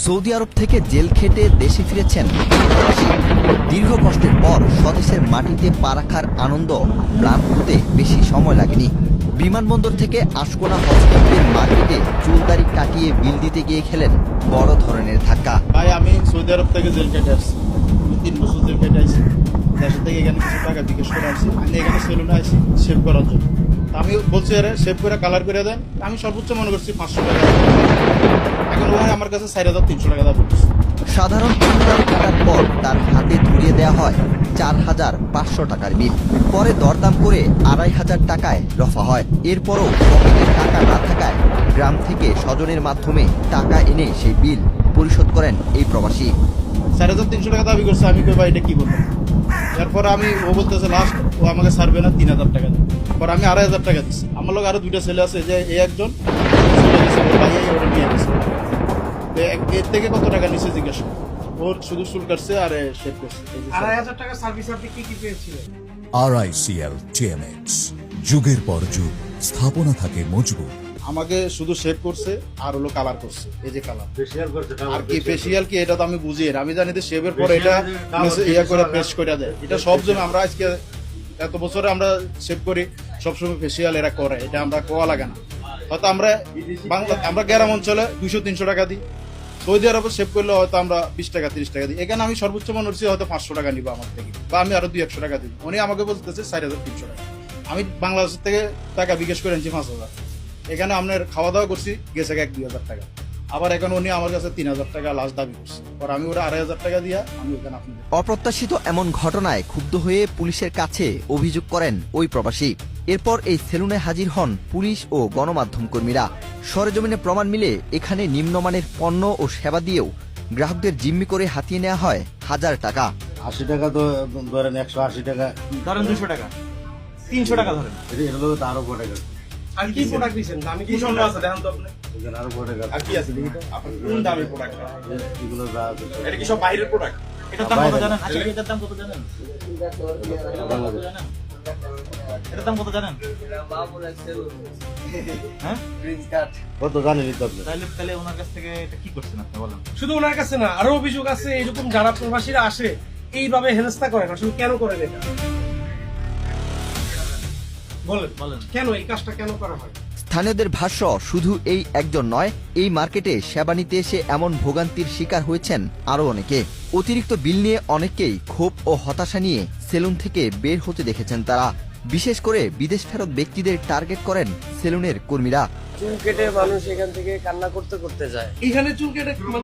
Saudi আরব থেকে jail খেটে দেশে ফিরেছেন প্রবাসী। দীর্ঘ কষ্টের পর স্বদেশের মাটিতে পা রাখার আনন্দ প্রাণ হতে বেশি সময় লাগেনি। বিমানবন্দর থেকে আশকোনা হসপিটালের মার্কেটে চুলদারি কাটিয়ে বিল দিতে গিয়ে খেলেন বড় ধরনের ধাক্কা। ভাই আমি সৌদি আরব থেকে জেল কেটে আসছি, 3 বছর জেল কেটে আসছি। দেশ থেকে এখানে কিছু টাকা বিকাশ করে আসছি, আমি এখানে সেলুনে আসছি শেভ করার জন্য। আমি বলছি আরে শেভ করে কালার করে দেন, আমি সর্বোচ্চ মনে করছি 500 টাকা। এখন ওখানে আমার কাছে 4,300 টাকা দাম পড়ছে। সাধারণ চুলদারি কাটার পর তার হাতে ধরিয়ে দেওয়া হয় 4,500 টাকার বিল। পরে দরদাম করে 2,500 টাকায় রফা হয়। এরপরও পকেটে টাকা না থাকায় গ্রাম থেকে স্বজনের মাধ্যমে টাকা এনে সেই বিল পরিশোধ করেন এই প্রবাসী। 4,300 টাকা দাবি করছে। আমি কই ভাই এটা কি বলবো। এরপর ও বলতেছে লাস্ট ও আমাকে ছাড়বে না, 3,000 টাকা দেয়। পর আমি 2,500 টাকা দিচ্ছি। আমার লোক আরো 2টা ছেলে আছে, যে এই একজন চলে গেছে, ওর ভাই ওরা নিয়ে গেছে। এর থেকে কত টাকা নিচে জিজ্ঞেস করো। ওর শুধু চুল কাটছে আর শেভ করছে। 2,500 টাকা সার্ভিস আপনি কি পেয়েছিলেন? RICL TMX, যুগের পর যুগ স্থাপনা থাকে মজবুত। আমাকে শুধু শেভ করছে আর হলো কালার করছে। এই যে কালার আর কি ফেসিয়াল কি এটা তো আমি বুঝি না। আমি জানি যে শেভের পর এটা ইয়া করে পেস্ট করে দেয়। এটা সব জন্য আমরা আজকে এত বছরে আমরা শেভ করি, সবসময় ফেসিয়াল এরা করে, এটা আমরা কোয়া লাগে না। হয়তো আমরা গ্রাম অঞ্চলে 200-300 টাকা দিই, সৌদি আরবে শেভ করলে হয়তো আমরা 20 টাকা 30 টাকা দিই। এখানে আমি সর্বোচ্চ মনে করছি হয়তো 500 টাকা নিবো আমার থেকে, বা আমি আরো 200-100 টাকা দিই। উনি আমাকে বলতেছে 4,300 টাকা। আমি বাংলাদেশ থেকে টাকা বিকাশ করে আনছি 5,000। এখানে আপনার খাওয়া দাওয়া করছি, গেছে 1-2,000 টাকা। আবার এখন উনি আমার কাছে 3,000 টাকা লাস্ট দাবি করছে। আর আমি ওরা 2,500 টাকা দিয়া আমি ওখানে আপনাদের। অপ্রত্যাশিত এমন ঘটনায় ক্ষুব্ধ হয়ে পুলিশের কাছে অভিযোগ করেন ওই প্রবাসী। এরপর এই সেলুনে হাজির হন পুলিশ ও গণমাধ্যম কর্মীরা। সরেজমিনে প্রমাণ মিলে এখানে নিম্নমানের পণ্য ও সেবা দিয়েও গ্রাহকদের জিম্মি করে হাতিয়ে নেওয়া হয় হাজার টাকা। 80 টাকা তো ধরেন, 180 টাকা ধরেন, 200 টাকা, 300 টাকা ধরেন। এটা হলো তো আরো 4 টাকা। আর কি প্রোডাক্ট দিয়েছেন? দামি কি সুন্দর আছে দেখেন তো আপনি। এখানে আরো 4 টাকা। আর কি আছে দেখি তো আপনার কোন দামি প্রোডাক্ট? এগুলো যা আছে সব এটা কি সব বাইরের প্রোডাক্ট? এটার দাম কত জানেন? আচ্ছা, এটার দাম কত জানেন? বাংলাদেশ। এটার দাম কত জানেন? হ্যাঁ, কত জানেন তো আপনি? তাহলে ওনার কাছ থেকে এটা কি করছেন আপনি বলেন? শুধু ওনার কাছে না, আরো অভিযোগ আছে এরকম যারা প্রবাসীরা আসে এইভাবে হেনস্থা করেন। আসলে কেন করেন এটা? বলেন কেন এই কাজটা কেন করা হয়? স্থানীয়দের ভাষ্য, শুধু এই একজন নয়, এই মার্কেটে সেবা নিতে এসে এমন ভোগান্তির শিকার হয়েছেন আরো অনেকে। অতিরিক্ত বিল নিয়ে অনেকেই ক্ষোভ ও হতাশা নিয়ে সেলুন থেকে বের হতে দেখেছেন তারা। বিশেষ করে বিদেশ ফেরত ব্যক্তিদের টার্গেট করেন সেলুনের কর্মীরা। চুল কেটে মানুষ এখান থেকে কান্না করতে করতে যায়। এইখানে চুল কেটে